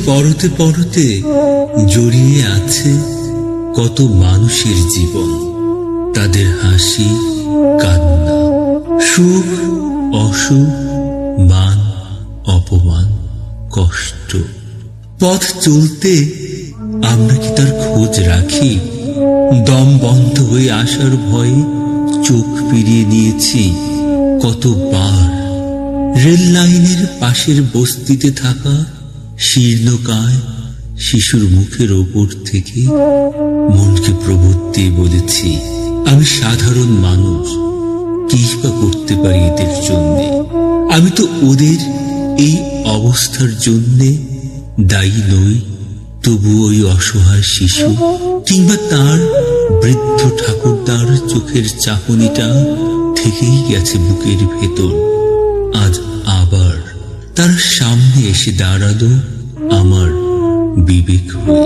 পরতে পরতে জড়িয়ে আছে কত মানুষের জীবন, তাদের হাসি কান্না, সুখ অসুখ, মান অপমান, কষ্ট। পথ চলতে আমরা কি তার খোঁজ রাখি? দম বন্ধ হয়ে আসার ভয়ে চোখ ফিরিয়ে নিয়েছি কতবার। রেল লাইনের পাশের বস্তিতে থাকা শীর্ণকায় শিশুর মুখের ওপর থেকে মনকে প্রবোধ দিয়ে বলেছি, আমি সাধারণ মানুষ, কি বা করতে পারি এদের জন্যে? আমি তো ওদের এই অবস্থার জন্যে দায়ী নই। তবু ওই অসহায় শিশু কিংবা তার বৃদ্ধ ঠাকুরদার চোখের চাহনিটা থেকেই গেছে বুকের ভেতর। আজ আবার তার সামনে এসে দাঁড়ালো আমার বিবেক হয়ে।